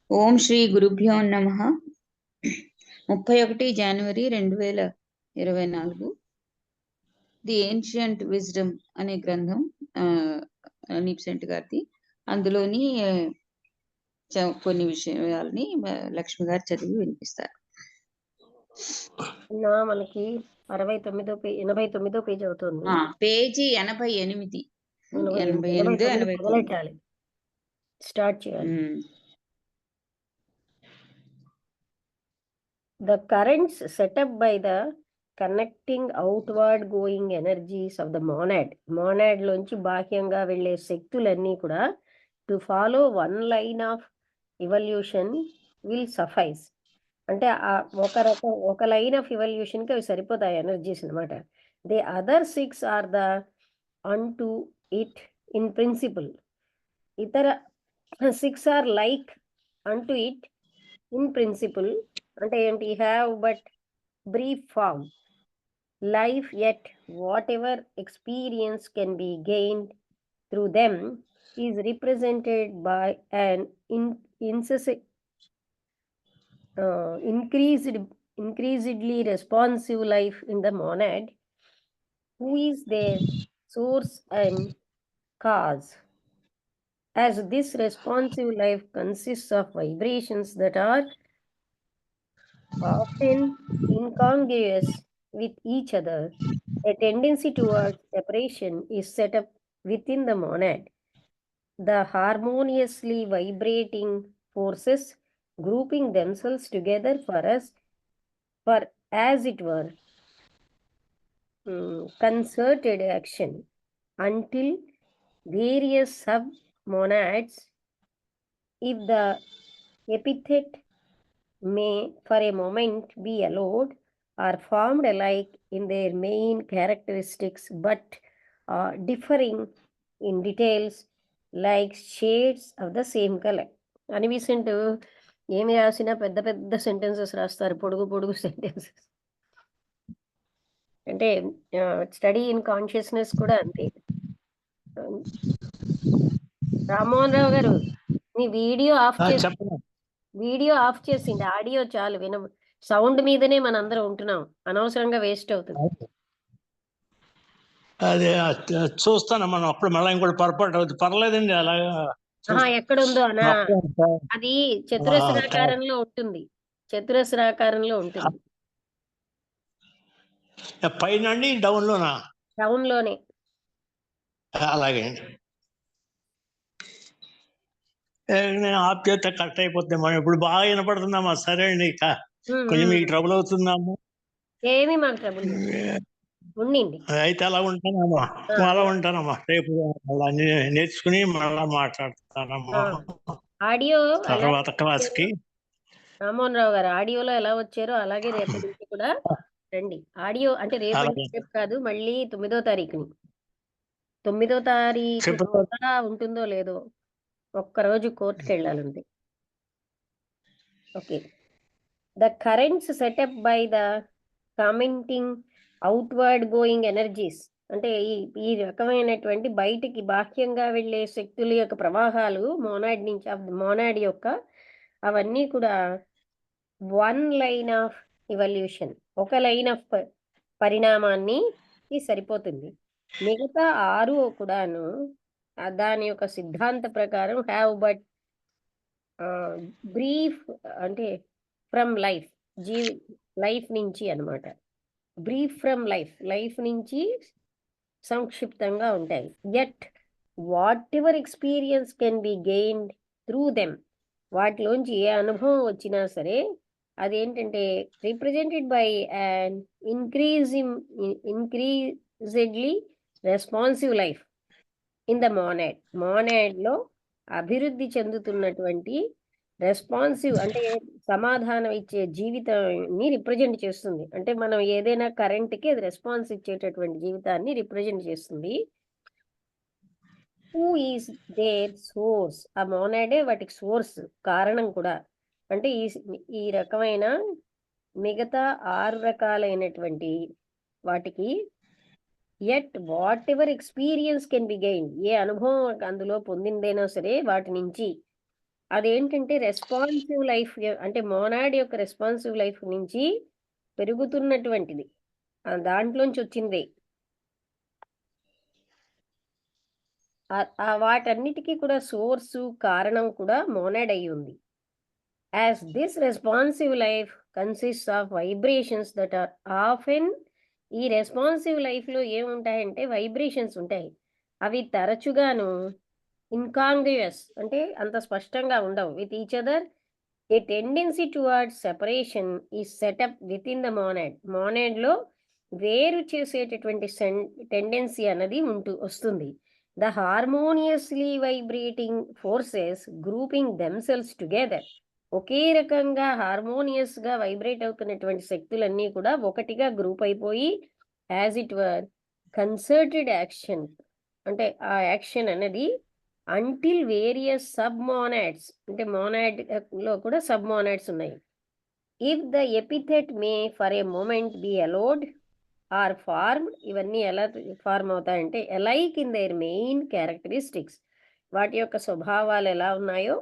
ఓం శ్రీ గురుభ్యో నమః. 31 జనవరి 2024 the ancient wisdom అనే గ్రంథం నీప్సెంట్ గారిది. అందులోని కొన్ని విషయాలని లక్ష్మి గారు చదివి వినిపిస్తారు. మనకి 89వ పేజీ అవుతుంది. పేజీ 88 మొదలెట్టాలి, స్టార్ట్ చేయాలి. The currents set up by the connecting outward going energies of the monad లోంచి బాహ్యంగా వెళ్ళే శక్తులన్నీ కూడా to follow one line of evolution will suffice. అంటే ఒక లైన్ ఆఫ్ ఇవల్యూషన్ కి అవి సరిపోతాయి ఎనర్జీస్ అనమాట. The other 6 are the unto it in principle. ఇతర 6 are like unto it in principle. అంటే ఏంటి? Have but brief form life, yet whatever experience can be gained through them is represented by an increasedly responsive life in the monad, who is their source and cause. As this responsive life consists of vibrations that are often incongruous with each other, a tendency towards separation is set up within the monad. The harmoniously vibrating forces grouping themselves together for as it were concerted action until various sub-monads, if the epithet may for a moment be allowed, are formed alike in their main characteristics but differing in details like shades of the same color. అని విసెంట్ ఏమి రాసినా పెద్ద పెద్ద sentences రాస్తారు, పొడుగు sentences. అంటే study in consciousness కూడా అంతే. రామ్మోహన్ రావు గారు, మీ వీడియో ఆఫ్ చేసింది, ఆడియో చాలు సౌండ్ మీదనే మనందరం ఉంటున్నాం, అనవసరంగా వేస్ట్ అవుతుంది. అదే చూస్తాను, మనం అప్పుడు మళ్ళీ ఇంకోటి పొరపాటు అవుతుంది. పర్లేదండి, అలాగా ఎక్కడుందో అనా, అది చతురస్రాకారంలో ఉంటుంది, పైన డౌన్ లోనే. అలాగే నేను ఆఫ్ చేస్తే కట్ అయిపోతుంది. మనం ఇప్పుడు బాగా వినపడుతుందమ్మా. సరే అండి, కొంచెం మీకు ట్రబుల్ అవుతుందాము. ఏమి మాకు ట్రబుల్ ఉండింది. అయితే అలా ఉంటానమ్మా. రేపు అన్ని నేర్చుకుని మళ్ళా మాట్లాడతానమ్మా ఆడియో తర్వాత క్లాస్కి. రామ్మోహన్ రావు గారు ఆడియోలో ఎలా వచ్చారో అలాగే రేపటి నుంచి కూడా రండి. ఆడియో అంటే రేపు కాదు, మళ్ళీ 9వ తారీఖుని. 9వ తారీఖు ఉంటుందో లేదో, ఒక్కరోజు కోర్టుకి వెళ్ళాలండి. Okay. The currents setup by the commenting outward going energies, అంటే ఈ రకమైనటువంటి బయటికి బాహ్యంగా వెళ్ళే శక్తుల యొక్క ప్రవాహాలు మోనాడ్ నుంచి, మోనాడ్ యొక్క అవన్నీ కూడా వన్ లైన్ ఆఫ్ ఇవల్యూషన్, ఒక లైన్ ఆఫ్ పరిణామాన్ని సరిపోతుంది. మిగతా 6 కూడాను దాని యొక్క సిద్ధాంత ప్రకారం హ్యావ్ బట్ బ్రీఫ్, అంటే ఫ్రమ్ లైఫ్, లైఫ్ నుంచి అన్నమాట. బ్రీఫ్ ఫ్రమ్ లైఫ్ నుంచి సంక్షిప్తంగా ఉంటాయి. Yet whatever experience can be gained through them, వాటిలోంచి ఏ అనుభవం వచ్చినా సరే అదేంటంటే represented by an increasingly responsive life in the monad లో అభివృద్ధి చెందుతున్నటువంటి రెస్పాన్సివ్, అంటే సమాధానం ఇచ్చే జీవితాన్ని రిప్రజెంట్ చేస్తుంది. అంటే మనం ఏదైనా కరెంట్కి అది రెస్పాన్స్ ఇచ్చేటటువంటి జీవితాన్ని రిప్రజెంట్ చేస్తుంది. హూ ఈస్ దేర్ సోర్స్, ఆ మోనాడే వాటికి సోర్స్, కారణం కూడా. అంటే ఈ రకమైన మిగతా 6 రకాలైనటువంటి వాటికి yet whatever experience can be gain, ఏ అనుభవం అందులో పొందిందైనా సరే వాటి నుంచి, అదేంటంటే రెస్పాన్సివ్ లైఫ్, అంటే మోనాడ్ యొక్క రెస్పాన్సివ్ లైఫ్ నుంచి పెరుగుతున్నటువంటిది, దాంట్లోంచి వచ్చిందే. వాటన్నిటికీ కూడా సోర్సు కారణం కూడా మోనాడ్ అయి ఉంది. As this responsive life consist of vibrations that are often, ఈ రెస్పాన్సివ్ లైఫ్లో ఏముంటాయంటే వైబ్రేషన్స్ ఉంటాయి. అవి తరచుగాను ఇన్కాంగ్రుయస్, అంటే అంత స్పష్టంగా ఉండవు. With each other, a tendency towards separation is set up within the monad, మోనాడ్లో వేరు చేసేటటువంటి టెండెన్సీ అన్నది వస్తుంది. The harmoniously vibrating forces grouping themselves together, ఒకే రకంగా హార్మోనియస్గా వైబ్రేట్ అవుతున్నటువంటి శక్తులన్నీ కూడా ఒకటిగా గ్రూప్ అయిపోయి as it were concerted action, అంటే ఆ యాక్షన్ అనేది అంటిల్ వేరియస్ సబ్ మోనాడ్స్, అంటే మోనాడ్ లో కూడా సబ్ మోనాడ్స్ ఉన్నాయి. If the epithet may for a moment be allowed are form, ఇవన్నీ ఎలా ఫార్మ్ అవుతాయంటే alike in their main characteristics, వాటి యొక్క స్వభావాలు ఎలా ఉన్నాయో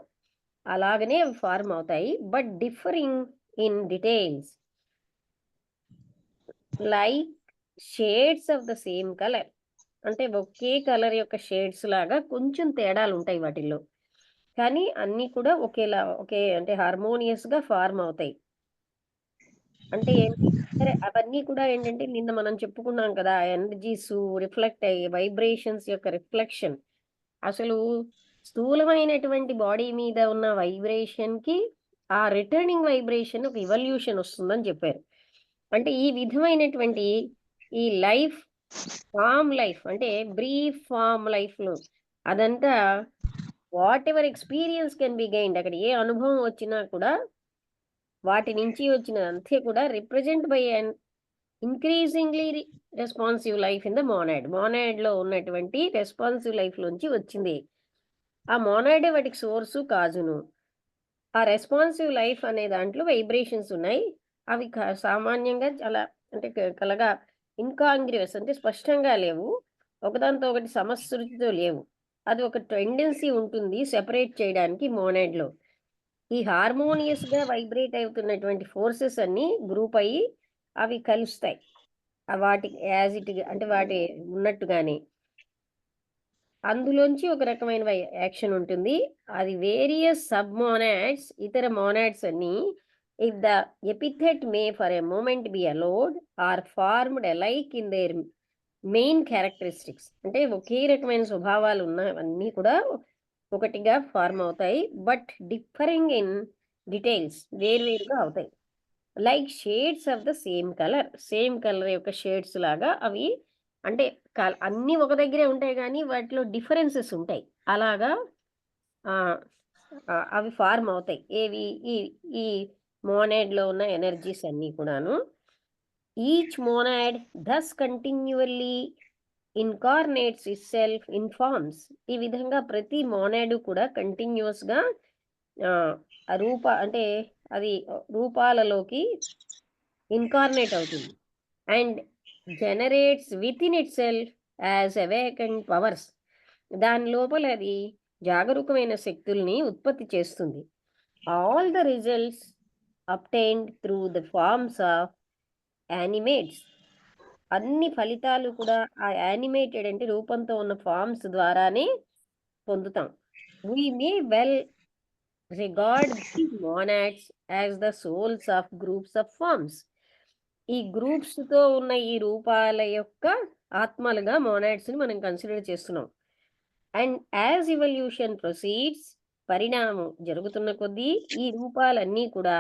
అలాగనే అవి ఫార్మ్ అవుతాయి. But differing in details like shades of the same colour, అంటే ఒకే కలర్ యొక్క షేడ్స్ లాగా కొంచెం తేడాలు ఉంటాయి వాటిల్లో, కానీ అన్నీ కూడా ఒకేలా అంటే హార్మోనియస్గా ఫార్మ్ అవుతాయి. అంటే సరే, అవన్నీ కూడా ఏంటంటే నిన్న మనం చెప్పుకున్నాం కదా, ఎనర్జీస్ రిఫ్లెక్ట్ అయ్యే వైబ్రేషన్స్ యొక్క రిఫ్లెక్షన్. అసలు స్థూలమైనటువంటి బాడీ మీద ఉన్న వైబ్రేషన్కి ఆ రిటర్నింగ్ వైబ్రేషన్ ఒక ఇవల్యూషన్ వస్తుందని చెప్పారు. అంటే ఈ విధమైనటువంటి ఈ ఫామ్ లైఫ్, అంటే బ్రీఫ్ ఫామ్ లైఫ్లో అదంతా what ever experience can be gained, అక్కడ ఏ అనుభవం వచ్చినా కూడా వాటి నుంచి వచ్చిన అంతే కూడా represent by an increasingly responsive life in the మోనాడ్లో ఉన్నటువంటి రెస్పాన్సివ్ లైఫ్లోంచి వచ్చింది. ఆ మోనాడే వాటికి సోర్సు కాజును. ఆ రెస్పాన్సివ్ లైఫ్ అనే దాంట్లో వైబ్రేషన్స్ ఉన్నాయి. అవి సామాన్యంగా చాలా అంటే కలగా ఇన్కాంగ్రుయస్, అంటే స్పష్టంగా లేవు, ఒకదాంతో ఒకటి సమశృతితో లేవు. అది ఒక టెండెన్సీ ఉంటుంది సెపరేట్ చేయడానికి మోనాడ్లో. ఈ హార్మోనియస్గా వైబ్రేట్ అవుతున్నటువంటి ఫోర్సెస్ అన్నీ గ్రూప్ అయ్యి అవి కలుస్తాయి. వాటికి యాజ్ ఇట్, అంటే వాటి ఉన్నట్టుగానే అందులోంచి ఒక రకమైన యాక్షన్ ఉంటుంది. అది వేరియస్ సబ్ మోనాడ్స్, ఇతర మోనాడ్స్ అన్ని if the epithet may for a moment be allowed are formed alike in their main characteristics, అంటే ఒకే రకమైన స్వభావాలు ఉన్నవన్నీ కూడా ఒకటిగా ఫార్మ్ అవుతాయి. బట్ డిఫరింగ్ ఇన్ డీటెయిల్స్, వేరువేరుగా అవుతాయి. Like shades of the same colour యొక్క షేడ్స్ లాగా అవి, అంటే అన్నీ ఒక దగ్గరే ఉంటాయి కానీ వాటిలో డిఫరెన్సెస్ ఉంటాయి. అలాగా అవి ఫార్మ్ అవుతాయి. ఏవి ఈ మోనాడ్లో ఉన్న ఎనర్జీస్ అన్నీ కూడాను. Each monad thus continually incarnates itself in forms, ఈ విధంగా ప్రతి మోనాడ్ కూడా కంటిన్యూస్గా అంటే అది రూపాలలోకి ఇన్కార్నేట్ అవుతుంది. And generates within itself as awakened powers, దాని లోపల అది జాగరూకమైన శక్తుల్ని ఉత్పత్తి చేస్తుంది. All the results obtained through the forms of animates, అన్ని ఫలితాలు కూడా ఆ యానిమేటెడ్ అంటే రూపంతో ఉన్న ఫార్మ్స్ ద్వారానే పొందుతాం. We may well regard the monads as the souls of groups of forms, ఈ గ్రూప్స్తో ఉన్న ఈ రూపాల యొక్క ఆత్మలుగా మోనాడ్స్ని మనం కన్సిడర్ చేస్తున్నాం. అండ్ యాజ్ ఇవల్యూషన్ ప్రొసీడ్స్, పరిణామం జరుగుతున్న కొద్దీ ఈ రూపాలన్నీ కూడా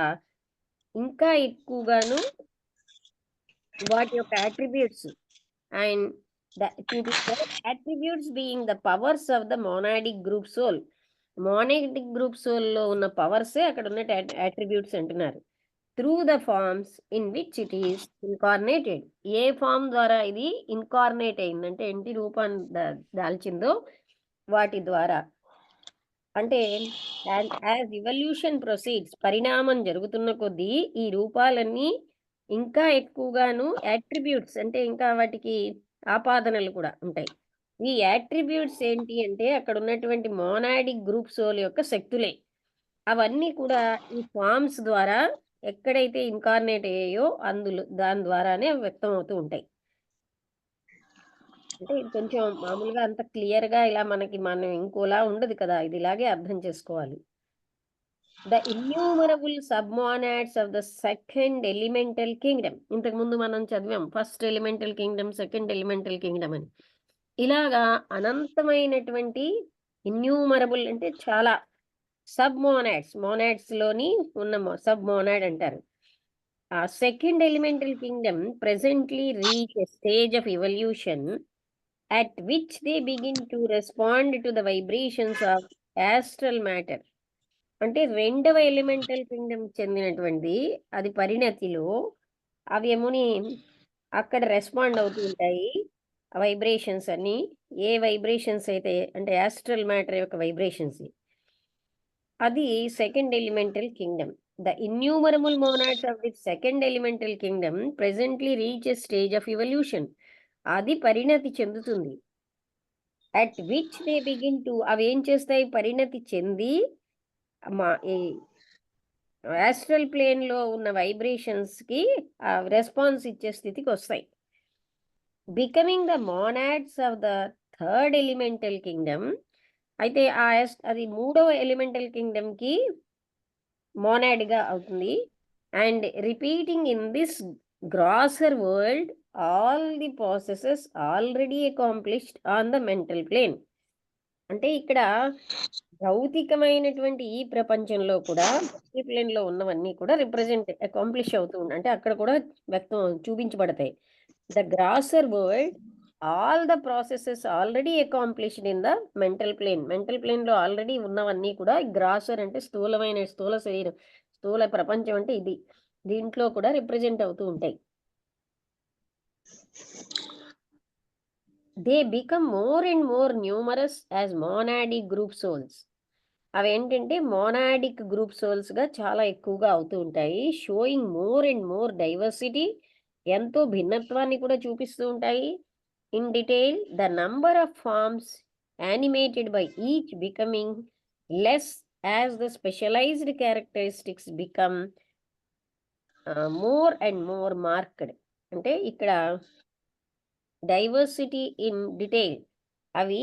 ఇంకా ఎక్కువగాను వాటి యొక్క attributes and attributes being the powers of the monadic group soul, monadic group సోల్లో ఉన్న పవర్సే అక్కడ ఉన్న అట్రిబ్యూట్స్ అంటున్నారు. Through the forms in which it is incarnated, ఏ ఫామ్ ద్వారా ఇది ఇన్కార్నేట్ అయిందంటే ఏంటి రూపాన్ని దాల్చిందో వాటి ద్వారా. అంటే యాజ్ ఇవల్యూషన్ ప్రొసీడ్స్, పరిణామం జరుగుతున్న కొద్దీ ఈ రూపాలన్నీ ఇంకా ఎక్కువగాను అట్రిబ్యూట్స్, అంటే ఇంకా వాటికి ఆపాదనలు కూడా ఉంటాయి. ఈ యాట్రిబ్యూట్స్ ఏంటి అంటే అక్కడ ఉన్నటువంటి మోనాడిక్ గ్రూప్ సోల్ యొక్క శక్తులే. అవన్నీ కూడా ఈ ఫార్మ్స్ ద్వారా ఎక్కడైతే ఇన్కార్నేట్ అయ్యాయో దాని ద్వారానే అవి వ్యక్తం అవుతూ ఉంటాయి. అంటే ఇది కొంచెం మామూలుగా అంత క్లియర్‌గా ఇలా మనం ఇంకోలా ఉండదు కదా! ఇది ఇలాగే అర్థం చేసుకోవాలి. The innumerable submonads of the second elemental kingdom. ఇంతకుముందు మనం చదివాం. First elemental kingdom, second elemental kingdom అని. ఇలాగా అనంతమైనటువంటి ఇన్యూమరబుల్ అంటే చాలా మోనాడ్స్‌లోని ఉన్న సబ్ మోనాడ్ అంటారు. ఆ second elemental kingdom presently reach a stage of evolution at which they begin to respond to the vibrations of astral matter. అంటే రెండవ ఎలిమెంటల్ కింగ్డమ్ చెందినటువంటిది అది పరిణతిలో అవేమోని అక్కడ రెస్పాండ్ అవుతూ ఉంటాయి. ఆ వైబ్రేషన్స్ అన్ని ఏ వైబ్రేషన్స్ అయితే అంటే యాస్ట్రల్ మ్యాటర్ యొక్క వైబ్రేషన్స్ అది second elemental kingdom. The innumerable monads of the second elemental kingdom presently reach a stage of evolution. అది పరిణతి చెందుతుంది. At which they begin to అవి ఏం చేస్తాయి పరిణతి చెంది ఈ యాస్ట్రల్ ప్లేన్ లో ఉన్న వైబ్రేషన్స్ కి రెస్పాన్స్ ఇచ్చే స్థితికి వస్తాయి. Becoming the monads of the third elemental kingdom. అయితే అది మూడవ ఎలిమెంటల్ కింగ్డమ్ కి మోనాడ్ గా అవుతుంది. And repeating in this grosser world all the processes already accomplished on the mental plane. అంటే ఇక్కడ భౌతికమైనటువంటి ఈ ప్రపంచంలో కూడా మెంటల్ ప్లేన్ లో ఉన్నవన్నీ కూడా అకాంప్లిష్ అవుతూ ఉంటాయి. అంటే అక్కడ కూడా చూపించబడతాయి. The grosser world all the processes already accomplished in the mental plane లో ఆల్రెడీ ఉన్నవన్నీ కూడా గ్రాసర్ అంటే స్థూల శరీరం, స్థూల ప్రపంచం అంటే ఇది, దీంట్లో కూడా రిప్రజెంట్ అవుతూ ఉంటాయి. They become more and more numerous as మోనాడిక్ group souls. అవి ఏంటంటే మోనాడిక్ గ్రూప్ సోల్స్ గా చాలా ఎక్కువగా అవుతూ ఉంటాయి. Showing more and more diversity, ఎంతో భిన్నత్వాన్ని కూడా చూపిస్తూ ఉంటాయి. In detail the number of forms animated by each becoming less as the specialised characteristics become more and more marked. అంటే ఇక్కడ డైవర్సిటీ ఇన్ డీటెయిల్ అవి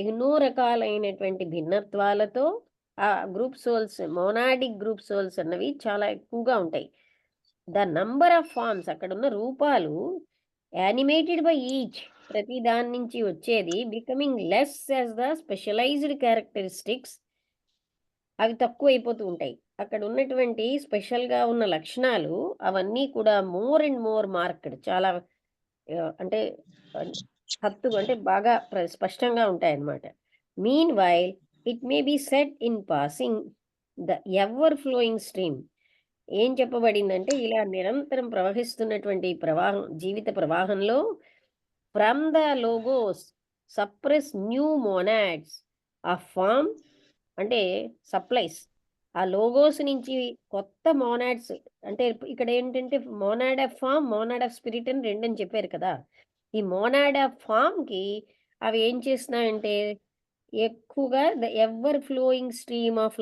ఎన్నో రకాలైనటువంటి భిన్నత్వాలతో ఆ గ్రూప్ సోల్స్, మోనాడిక్ గ్రూప్ సోల్స్ అన్నవి చాలా ఎక్కువగా ఉంటాయి. ద నంబర్ ఆఫ్ ఫార్మ్స్ అక్కడ ఉన్న రూపాలు యానిమేటెడ్ బై ఈచ్ ప్రతి దాని నుంచి వచ్చేది becoming less as the specialised characteristics అవి తక్కువ అయిపోతూ ఉంటాయి. అక్కడ ఉన్నటువంటి స్పెషల్గా ఉన్న లక్షణాలు అవన్నీ కూడా మోర్ అండ్ మోర్ మార్క్డ్ చాలా అంటే అంటే బాగా స్పష్టంగా ఉంటాయన్నమాట. Meanwhile it may be set in passing the ever flowing stream. ఏం చెప్పబడిందంటే ఇలా నిరంతరం ప్రవహిస్తున్నటువంటి జీవిత ప్రవాహంలో from the logos suppress new monads ఆ ఫామ్ అంటే సప్లైస్ ఆ లోగోస్ నుంచి కొత్త మోనాడ్స్. అంటే ఇక్కడ ఏంటంటే monad of form, monad of spirit అని రెండని చెప్పారు కదా. ఈ మోనాడ్ ఆఫ్ ఫామ్ కి అవి ఏం చేస్తున్నాయంటే ఎక్కువగా the ever flowing stream of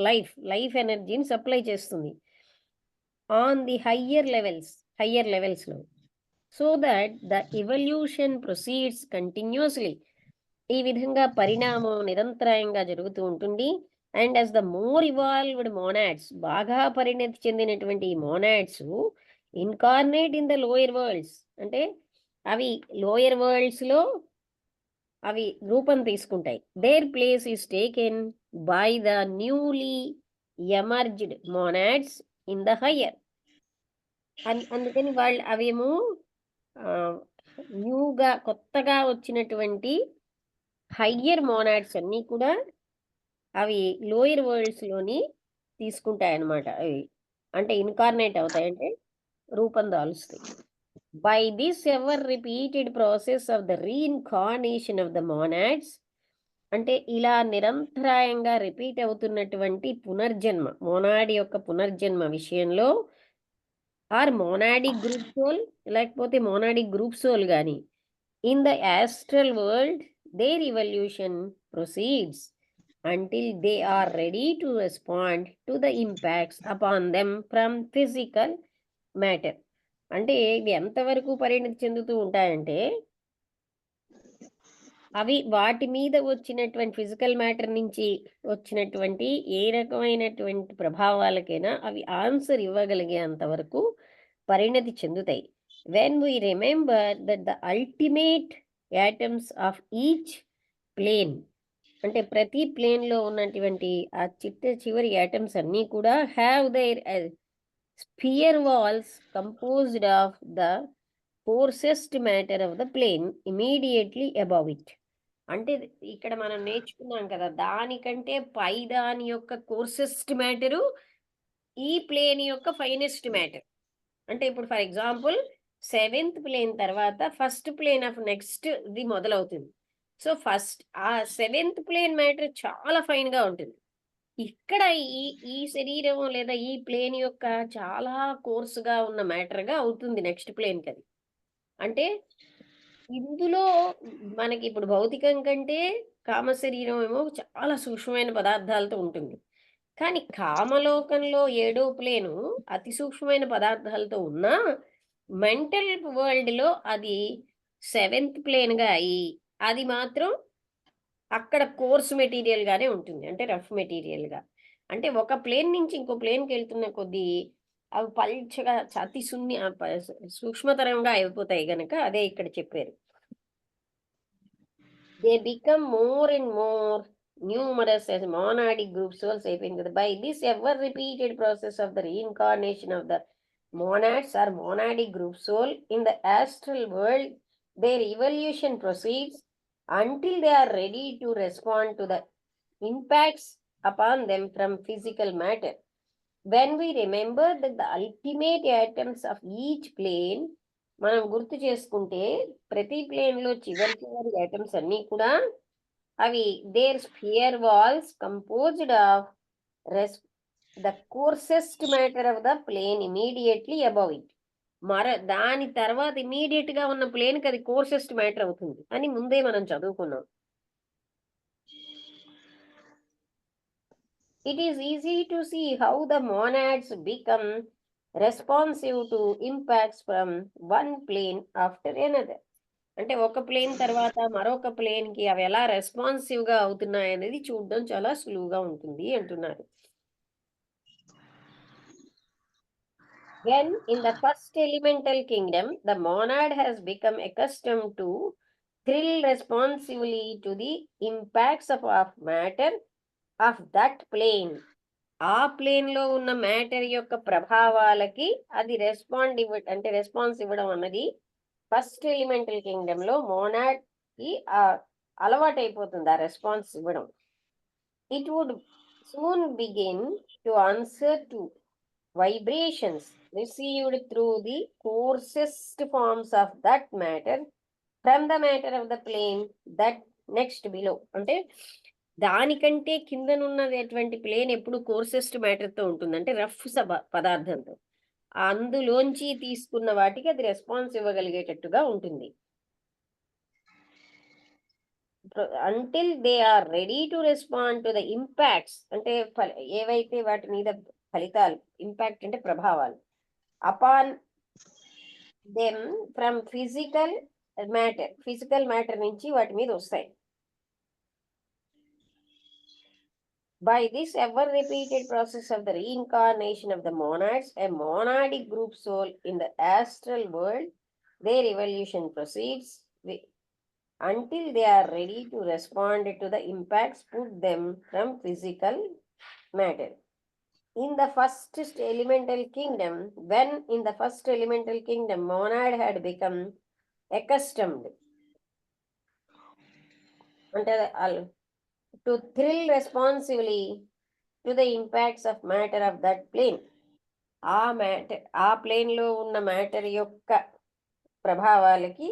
life ఎనర్జీని సప్లై చేస్తుంది ఆన్ ది హయ్యర్ లెవెల్స్ లో, so that the evolution proceeds continuously. ఈ విధంగా పరిణామం నిరంతరాయంగా జరుగుతూ ఉంటుంది. And as the more evolved monads, బాగా పరిణతి చెందినటువంటి ఈ monads incarnate in the lower worlds, అంటే అవి లోయర్ వరల్డ్స్ లో అవి రూపం తీసుకుంటాయి. Their place is taken by the newly emerged monads in the higher. అందుకని వాళ్ళు అవేమో న్యూగా కొత్తగా వచ్చినటువంటి హయ్యర్ మోనాడ్స్ అన్నీ కూడా అవి లోయర్ వరల్డ్స్ లోని తీసుకుంటాయి అన్నమాట. అవి అంటే ఇన్కార్నేట్ అవుతాయి, అంటే రూపం దాలుస్తాయి. By this ever repeated process of the reincarnation of the monads, అంటే ఇలా నిరంతరాయంగా రిపీట్ అవుతున్నటువంటి పునర్జన్మ, మోనాడి యొక్క పునర్జన్మ విషయంలో ఆర్ మోనాడిక్ గ్రూప్ సోల్ లేకపోతే మోనాడిక్ గ్రూప్ సోల్ కానీ In the astral world, their evolution proceeds until they are ready to respond to the impacts upon them from physical matter. అంటే ఇవి ఎంతవరకు పరిణతి చెందుతూ ఉంటాయంటే అవి వాటి మీద వచ్చినటువంటి ఫిజికల్ మ్యాటర్ నుంచి వచ్చినటువంటి ఏ రకమైనటువంటి ప్రభావాలకైనా అవి ఆన్సర్ ఇవ్వగలిగేంత వరకు పరిణతి చెందుతాయి. When we remember that the ultimate atoms of each plane, అంటే ప్రతి ప్లేన్లో ఉన్నటువంటి ఆ చివరి యాటమ్స్ అన్నీ కూడా have their sphere walls composed of the coarsest matter of the plane immediately above it. అంటే ఇక్కడ మనం నేర్చుకున్నాం కదా, దానికంటే పై దాని యొక్క కోర్సెస్ట్ మ్యాటరు ఈ ప్లేన్ యొక్క ఫైనెస్ట్ మ్యాటర్. అంటే ఇప్పుడు ఫర్ ఎగ్జాంపుల్ 7th ప్లేన్ తర్వాత ఫస్ట్ ప్లేన్ ఆఫ్ నెక్స్ట్ ఇది మొదలవుతుంది. సో ఫస్ట్ ఆ 7th ప్లేన్ మ్యాటర్ చాలా ఫైన్ గా ఉంటుంది. ఇక్కడ ఈ ఈ శరీరం లేదా ఈ ప్లేన్ యొక్క చాలా కోర్సుగా ఉన్న మ్యాటర్ గా అవుతుంది నెక్స్ట్ ప్లేన్ కది. అంటే ఇందులో మనకి ఇప్పుడు భౌతికం కంటే కామ శరీరం ఏమో చాలా సూక్ష్మమైన పదార్థాలతో ఉంటుంది. కానీ కామలోకంలో 7వ ప్లేను అతి సూక్ష్మమైన పదార్థాలతో ఉన్నా మెంటల్ వరల్డ్లో అది 7th ప్లేన్గా అయ్యి అది మాత్రం అక్కడ కోర్స్ మెటీరియల్ గానే ఉంటుంది, అంటే రఫ్ మెటీరియల్ గా. అంటే ఒక ప్లేన్ నుంచి ఇంకో ప్లేన్కి వెళ్తున్న కొద్దీ అవి పల్చగా అతి సూక్ష్మతరంగా అయిపోతాయి గనక అదే ఇక్కడ చెప్పారు. They become more and more numerous as monadic group souls. By this ever repeated process of the reincarnation of the monads or monadic group soul in the astral world, their evolution proceeds until they are ready to respond to the impacts upon them from physical matter. When we remember that the ultimate atoms of each plane, మనం గుర్తు చేసుకుంటే ప్రతి ప్లేన్లో చివరి items అన్నీ కూడా అవి their sphere walls composed of the coarsest matter of the plane immediately above it. దాని తర్వాత ఇమీడియట్ గా ఉన్న ప్లేన్కి అది కోర్సెస్ట్ మ్యాటర్ అవుతుంది అని ముందే మనం చదువుకున్నాం. It is easy to see how the monads become responsive to impacts from one plane after another. అంటే ఒక ప్లేన్ తర్వాత మరొక ప్లేన్ కి అవి ఎలా రెస్పాన్సివ్ గా అవుతున్నాయి అనేది చూడడం చాలా సులువుగా ఉంటుంది అంటున్నారు. When in the first elemental kingdom, the monad has become accustomed to thrill responsively to the impacts of matter of that plane. ఆ ప్లేన్ లో ఉన్న మ్యాటర్ యొక్క ప్రభావాలకి అది రెస్పాన్స్ ఇవ్వడం అన్నది ఫస్ట్ ఎలిమెంటల్ కింగ్డమ్ లో మోనాడ్ కి అలవాటు అయిపోతుంది ఆ రెస్పాన్స్ ఇవ్వడం. It would soon begin to answer to vibrations received through the coarsest forms of that matter from the matter of the plane that next below. అంటే దానికంటే కిందనున్నటువంటి ప్లేన్ ఎప్పుడు కోర్సెస్ట్ మ్యాటర్తో ఉంటుంది, అంటే రఫ్ పదార్థంతో. అందులోంచి తీసుకున్న వాటికి అది రెస్పాన్స్ ఇవ్వగలిగేటట్టుగా ఉంటుంది. Until they are ready to respond to the impacts, అంటే ఏవైతే వాటి మీద ఫలితాలు, ఇంపాక్ట్ అంటే ప్రభావాలు, upon them from physical matter నుంచి వాటి మీద వస్తాయి. By this ever-repeated process of the reincarnation of the monads, a monadic group soul in the astral world, their evolution proceeds until they are ready to respond to the impacts put them from physical matter. In the first elemental kingdom, monad had become accustomed to thrill responsively to the impacts of matter of that plane. ఆ plane లో ఉన్న matter యొక్క ప్రభావాలకి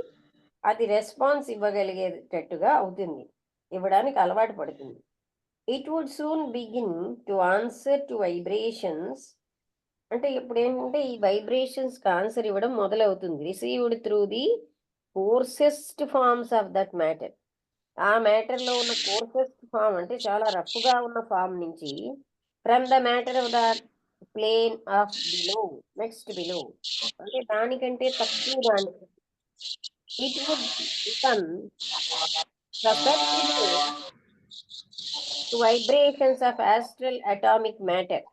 అది response ఇవ్వగలిగేటట్టుగా అవుతుంది, ఇవ్వడానికి అలవాటు పడుతుంది. It would soon begin to answer to vibrations, అంటే ఇప్పుడు ఏంటంటే ఈ వైబ్రేషన్స్ కి ఆన్సర్ ఇవ్వడం మొదలవుతుంది. Received through the coarsest forms of that matter. ఆ మ్యాటర్ లో ఉన్న కోర్సెస్ట్ ఫామ్ అంటే చాలా రఫ్ గా ఉన్న ఫామ్ నుంచి from the matter of the plane of below, next below అంటే దానికంటే తక్కువ దాని, it would become susceptible to vibrations of astral atomic matter.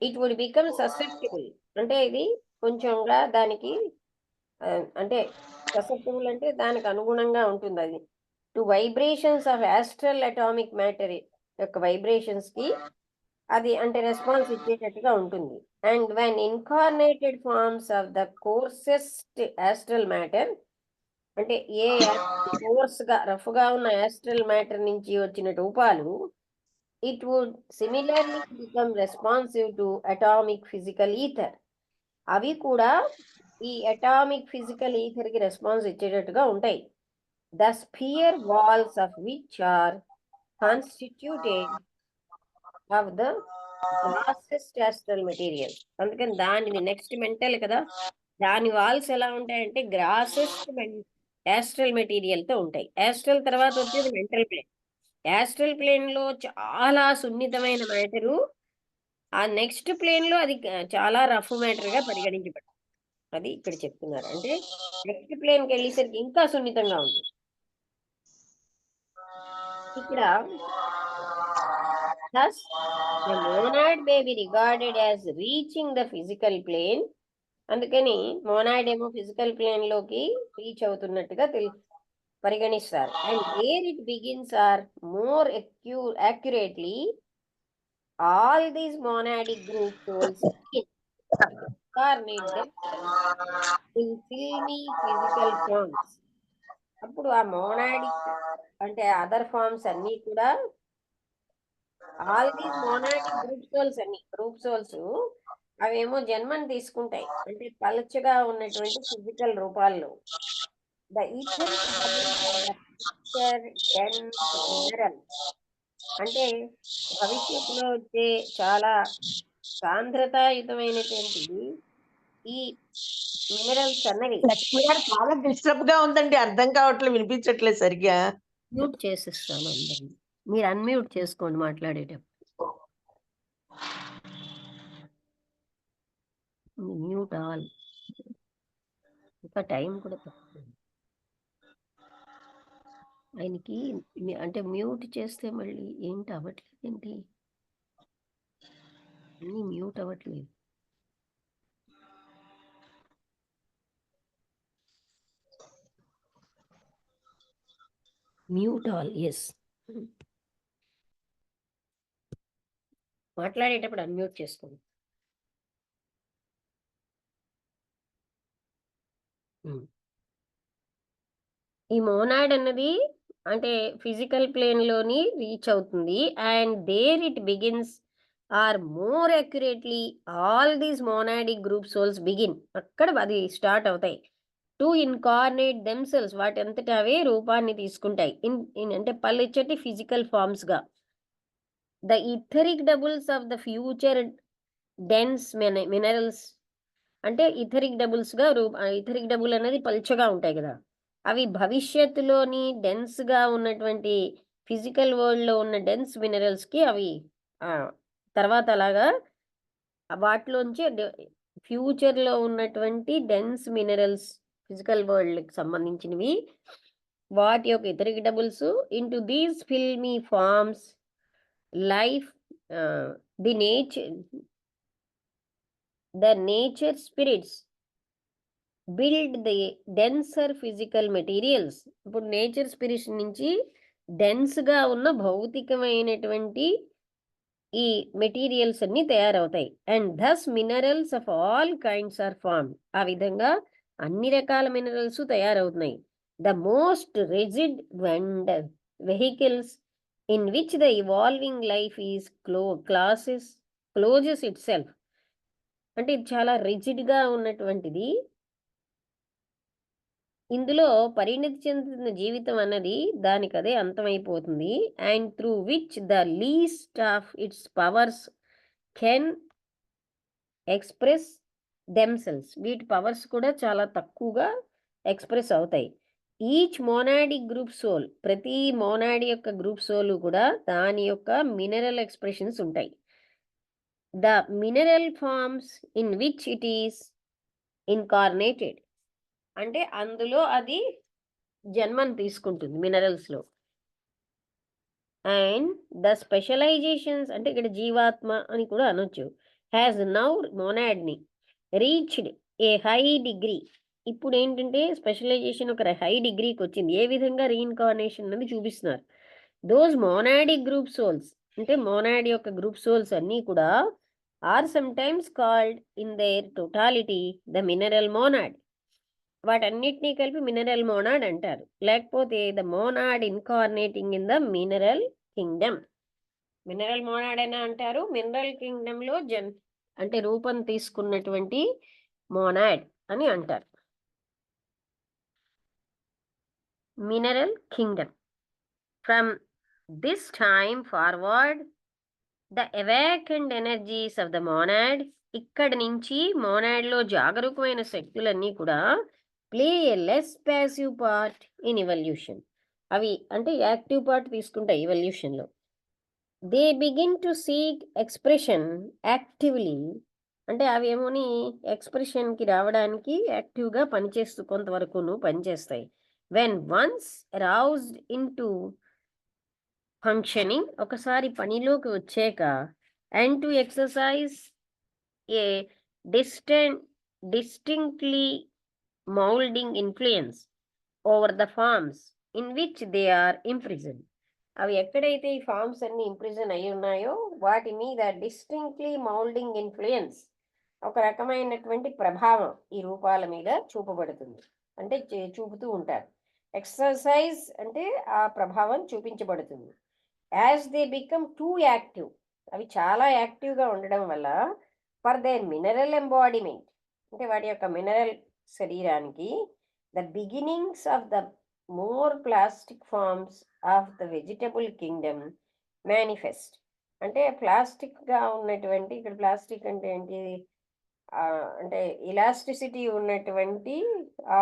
It would become susceptible అంటే ఇది కొంచెంగా దానికి అంటే ససెప్టిబుల్ అంటే దానికి అనుగుణంగా ఉంటుంది అది. To vibrations of astral atomic matter యొక్క వైబ్రేషన్స్ కి అది అంటే రెస్పాన్స్ ఇచ్చేటట్టుగా ఉంటుంది. And when incarnated forms of the coarsest astral matter అంటే ఏ కోర్స్ గా రఫ్ గా ఉన్న ఆస్ట్రల్ మ్యాటర్ నుంచి వచ్చిన రూపాలు, it would similarly become responsive to atomic physical ether. అవి కూడా ఈ అటామిక్ ఫిజికల్ ఈథర్ కి రెస్పాన్స్ ఇచ్చేటట్టుగా ఉంటాయి. The sphere walls of which are constituted of the grossest astral material. అందుకని దానిది నెక్స్ట్ మెంటల్ కదా, దాని వాల్స్ ఎలా ఉంటాయంటే గ్రాసెస్ట్ యాస్ట్రల్ మెటీరియల్ తో ఉంటాయి. యాస్ట్రల్ తర్వాత వచ్చేది మెంటల్ ప్లేన్. యాస్ట్రల్ ప్లేన్ లో చాలా సున్నితమైన మ్యాటరు, ఆ నెక్స్ట్ ప్లేన్ లో అది చాలా రఫ్ మ్యాటర్ గా పరిగణించబడుతుంది. అది ఇక్కడ చెప్తున్నారు. అంటే నెక్స్ట్ ప్లేన్ కి వెళ్ళేసరికి ఇంకా సున్నితంగా ఉంటుంది. ఇక్కడ thus the monad may be regarded as reaching the physical plane. అందుకని మోనాడ్ ఏమో ఫిజికల్ ప్లేన్ లోకి రీచ్ అవుతున్నట్టుగా పరిగణిస్తారు. And where it begins or more accurately all these monadic group souls incarnate themselves in filmy physical forms. అప్పుడు ఆ మోనాడిక్ అంటే other forms అన్ని కూడా all these monadic group souls అవేమో జన్మని తీసుకుంటాయి అంటే పలచగా ఉన్నటువంటి ఫిజికల్ రూపాల్లో. ద ఈథరిక్ మినరల్ అంటే భవిష్యత్తులో వచ్చే చాలా సాంద్రతాయుతమైనటువంటి ఈ మినరల్స్ అన్నవి. లక్ష్మి గారు చాలా డిస్టర్బ్ గా ఉందండి, అర్థం కావట్లేదు, వినిపించట్లేదు సరిగ్గా. మ్యూట్ చేసేస్తాను అందరినీ, మీరు అన్మ్యూట్ చేసుకోండి మాట్లాడేటప్పుడు. Mute all. ఇంకా టైం కూడా తక్కువ ఆయనకి. అంటే మ్యూట్ చేస్తే మళ్ళీ ఏంటి అవ్వట్లేదు, ఏంటి అన్నీ మ్యూట్ అవ్వట్లేదు. Mute all, yes. మాట్లాడేటప్పుడు అన్మ్యూట్ చేసుకోండి. ఈ మోనాడ్ అన్నది అంటే ఫిజికల్ ప్లేన్ లోని రీచ్ అవుతుంది. And there it begins or more accurately all these monadic group souls begin. అక్కడ అది స్టార్ట్ అవుతాయి. టు ఇన్కార్నేట్ దెమ్సెల్స్, వాటి అంతటా అవే రూపాన్ని తీసుకుంటాయి. అంటే పల్లెచ్చటి ఫిజికల్ ఫార్మ్స్ గా. The etheric doubles of the future dense minerals అంటే ఇథరిక్ డబుల్స్ గా ఇథరిక్ డబుల్ అనేది పల్చగా ఉంటాయి కదా, అవి భవిష్యత్తులోని డెన్స్ గా ఉన్నటువంటి ఫిజికల్ వరల్డ్ లో ఉన్న డెన్స్ మినరల్స్ కి అవి తర్వాత అలాగా వాటిలోంచి ఫ్యూచర్ లో ఉన్నటువంటి డెన్స్ మినరల్స్ ఫిజికల్ వరల్డ్ కి సంబంధించినవి వాటి యొక్క etheric doubles into these filmy forms life the nature spirits build the denser physical materials. ఇప్పుడు నేచర్ స్పిరిట్స్ నుంచి డెన్స్ గా ఉన్న భౌతికమైనటువంటి ఈ మెటీరియల్స్ అన్ని తయారవుతాయి. And thus minerals of all kinds are form. ఆ విధంగా అన్ని రకాల మినరల్స్ తయారవుతున్నాయి. The most rigid vehicles in which the evolving life is closes itself. అంటే ఇది చాలా రిజిడ్ గా ఉన్నటువంటిది. ఇందులో పరిణతి చెందుతున్న జీవితం అన్నది దానికి అదే అంతమైపోతుంది. And through which the least of its powers can express themselves. వీటి పవర్స్ కూడా చాలా తక్కువగా ఎక్స్ప్రెస్ అవుతాయి. ఈచ్ మోనాడిక్ గ్రూప్ సోల్, ప్రతి మోనాడ్ యొక్క గ్రూప్ సోల్ కూడా దాని యొక్క మినరల్ ఎక్స్ప్రెషన్స్ ఉంటాయి. The mineral forms in which it is incarnated, అంటే అందులో అది జన్మను తీసుకుంటుంది మినరల్స్ లో. అండ్ ద స్పెషలైజేషన్స్, అంటే ఇక్కడ జీవాత్మ అని కూడా అనొచ్చు, హ్యాస్ నౌ మోనాడ్ ని రీచ్డ్ ఏ హై డిగ్రీ. ఇప్పుడు ఏంటంటే స్పెషలైజేషన్ ఒక హై డిగ్రీకి వచ్చింది. ఏ విధంగా రీఇన్కార్నేషన్ అనేది చూపిస్తున్నారు. దోస్ మోనాడిక్ గ్రూప్ సోల్స్, అంటే మోనాడ్ యొక్క గ్రూప్ సోల్స్ అన్నీ కూడా are sometimes called in their totality the mineral monad. వాటన్నిటినీ కలిపి మినరల్ మోనాడ్ అంటారు. లేకపోతే the monad incarnating in the mineral kingdom. Mineral monad అయినా అంటారు, మినరల్ కింగ్డమ్ లో అంటే రూపం తీసుకున్నటువంటి మోనాడ్ అని అంటారు. Mineral Kingdom. From this time forward the awakened energies of the monad, ఇక్కడి నుంచి మోనాడ్ లో జాగరూకమైన శక్తులన్నీ కూడా play A less passive part in evolution. అవి అంటే యాక్టివ్ పార్ట్ తీసుకుంటాయి ఎవల్యూషన్ లో. They begin to seek expression actively, అంటే అవి ఏమోని ఎక్స్ప్రెషన్ కి రావడానికి యాక్టివ్ గా పనిచేస్తూ కొంతవరకును పనిచేస్తాయి. When once aroused into functioning, ఒకసారి పనిలోకి వచ్చాక, and to exercise a distinctly moulding influence over the forms in which they are imprison. అవి ఎక్కడైతే ఈ ఫార్మ్స్ అన్ని ఇంప్రిజన్ అయి ఉన్నాయో వాటి మీద డిస్టింక్ట్లీ మౌల్డింగ్ ఇన్ఫ్లుయెన్స్, ఒక రకమైనటువంటి ప్రభావం ఈ రూపాల మీద చూపబడుతుంది, అంటే చూపుతూ ఉంటారు. ఎక్సర్సైజ్ అంటే ఆ ప్రభావం చూపించబడుతుంది. As they become too active, అవి చాలా యాక్టివ్గా ఉండడం వల్ల, ఫర్ దేర్ మినరల్ ఎంబాడిమెంట్, అంటే వాటి యొక్క మినరల్ శరీరానికి, the beginnings of the more plastic forms of the vegetable kingdom manifest. అంటే ప్లాస్టిక్గా ఉన్నటువంటి, ఇక్కడ ప్లాస్టిక్ అంటే ఏంటి, అంటే ఇలాస్టిసిటీ ఉన్నటువంటి ఆ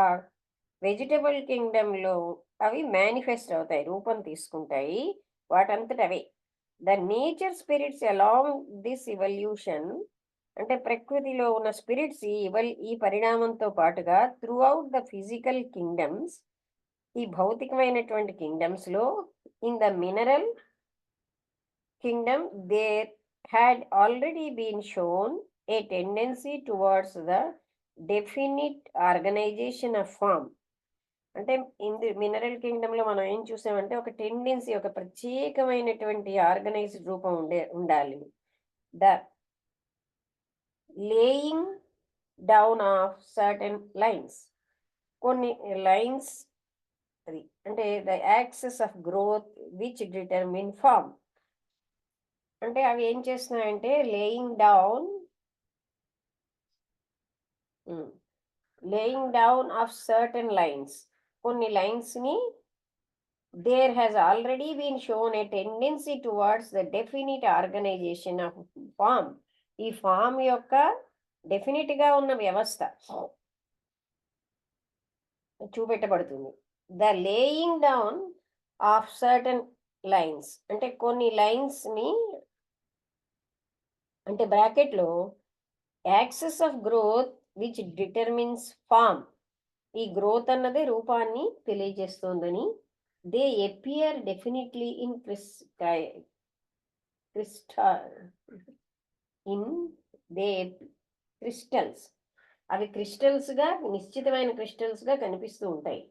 వెజిటబుల్ కింగ్డమ్లో అవి మేనిఫెస్ట్ అవుతాయి, రూపం తీసుకుంటాయి వాటంతటవే. The nature spirits along this evolution, అంటే ప్రకృతిలో ఉన్న స్పిరిట్స్ ఈ పరిణామంతో పాటుగా throughout the physical kingdoms, ఈ భౌతికమైనటువంటి కింగ్డమ్స్ లో, in the mineral kingdom there had already been shown a tendency towards the definite organisation of form. అంటే మినరల్ కింగ్డమ్ లో మనం ఏం చూసామంటే ఒక టెండెన్సీ, ఒక ప్రత్యేకమైనటువంటి ఆర్గనైజ్డ్ రూపం ఉండాలి. The laying down of certain lines, కొన్ని లైన్స్, అది అంటే the axes of growth which determine form. అంటే అవి ఏం చేస్తున్నాయంటే laying down of certain lines, కొన్ని లైన్స్ ని, there has already been shown a tendency towards the definite organisation of form. ఈ ఫామ్ యొక్క డెఫినిట్ గా ఉన్న వ్యవస్థ చూపెట్టబడుతుంది. The laying down of certain lines, అంటే కొన్ని లైన్స్ ని, అంటే బ్రాకెట్ లో axes of growth which determines form, ఈ గ్రోత్ అన్నదే రూపాన్ని తెలియజేస్తోందని. They appear definitely in crystals, అవి క్రిస్టల్స్ గా, నిశ్చితమైన క్రిస్టల్స్ గా కనిపిస్తూ ఉంటాయి.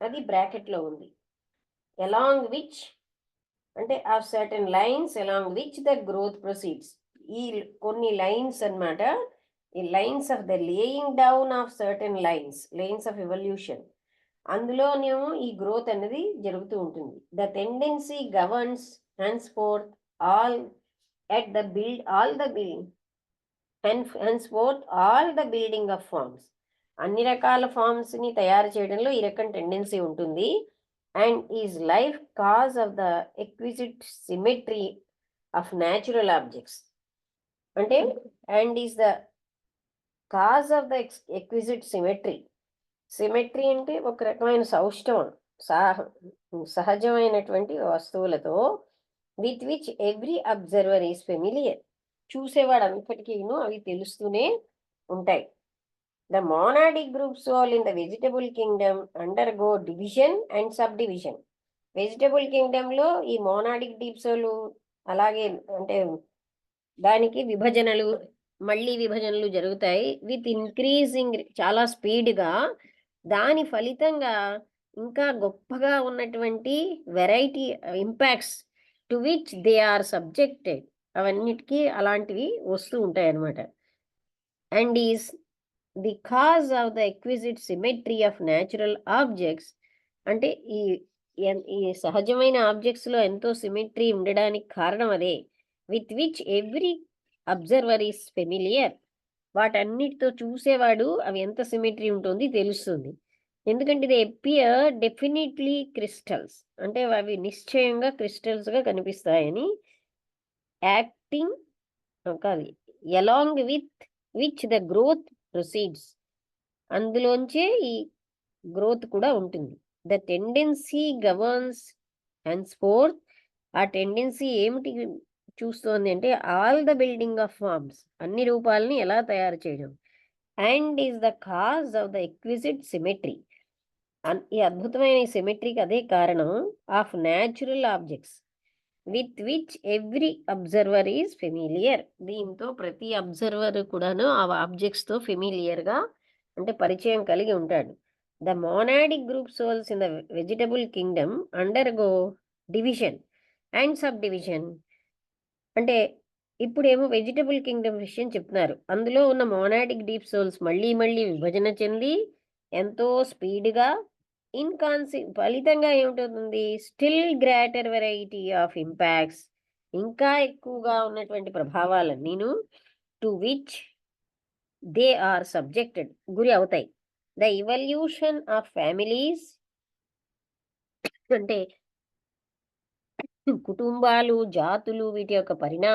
అది బ్రాకెట్ లో ఉంది. అలాంగ్ విచ్, అంటే ఆ certain lines along which the growth proceeds, ఈ కొన్ని లైన్స్ అన్నమాట, ఈ lines of the laying down of certain lines of evolution, అందులోనేమో ఈ గ్రోత్ అనేది జరుగుతూ ఉంటుంది. The tendency governs henceforth all the building of forms, అన్ని రకాల ఫార్మ్స్ ని తయారు చేయడంలో ఈ రకం టెండెన్సీ ఉంటుంది. And is life cause of the exquisite symmetry of natural objects, అంటే and is the cause of the exquisite symmetry, symmetry అంటే ఒక రకమైన సౌష్ఠవం, సహజమైనటువంటి వస్తువులతో with which every observer is familiar. చూసేవాడు అంతటికీను అవి తెలుస్తూనే ఉంటాయి. The monadic group soul in the vegetable kingdom undergo division and subdivision. Vegetable Kingdom లో ఈ మోనాడిక్ డీప్ సోల్ అలాగే అంటే దానికి విభజనలు మళ్ళీ విభజనలు జరుగుతాయి విత్ ఇంక్రీజింగ్ చాలా స్పీడ్గా. దాని ఫలితంగా ఇంకా గొప్పగా ఉన్నటువంటి variety impacts to which they are subjected, అవన్నిటికీ అలాంటివి వస్తూ ఉంటాయి అన్నమాట. And is the cause of the exquisite symmetry of natural objects. అంటే ఈ సహజమైన ఆబ్జెక్ట్స్ లో ఎంతో సిమెట్రీ ఉండడానికి కారణం అదే. With which every observer is familiar. వాటన్నిటితో చూసేవాడు అవి ఎంత సిమెట్రీ ఉంటుంది తెలుస్తుంది. ఎందుకంటే ఇది అపియర్ డెఫినెట్లీ క్రిస్టల్స్, అంటే అవి నిశ్చయంగా క్రిస్టల్స్ గా కనిపిస్తాయని. యాక్టింగ్ కాదు, along with which the growth proceeds, అందులోంచే ఈ గ్రోత్ కూడా ఉంటుంది. The tendency governs henceforth. ఆ టెండెన్సీ ఏమిటి చూస్తోంది అంటే all the building of forms, అన్ని రూపాలని ఎలా తయారు చేయడం. And is the cause of the exquisite symmetry. ఈ అద్భుతమైన సిమెట్రీకి అదే కారణం. Of natural objects with which every observer is familiar. దీంతో ప్రతి అబ్జర్వర్ కూడాను ఆ ఆబ్జెక్ట్స్తో ఫెమిలియర్గా అంటే పరిచయం కలిగి ఉంటాడు. The monadic group souls in the vegetable Kingdom undergo division and sub division. అంటే ఇప్పుడేమో వెజిటబుల్ కింగ్డమ్ విషయం చెప్తున్నారు. అందులో ఉన్న మోనాడిక్ డీప్ సోల్స్ మళ్ళీ మళ్ళీ విభజన చెంది ఎంతో స్పీడ్గా ఫలితంగా ఏమిటవుతుంది, still greater variety of impacts, ఇంకా ఎక్కువగా ఉన్నటువంటి ప్రభావాలన్నీను to which they are subjected, గురి అవుతాయి. ద ఇవల్యూషన్ ఆఫ్ ఫ్యామిలీస్ అంటే కుటుంబాలు, జాతులు, వీటి యొక్క పరిణామం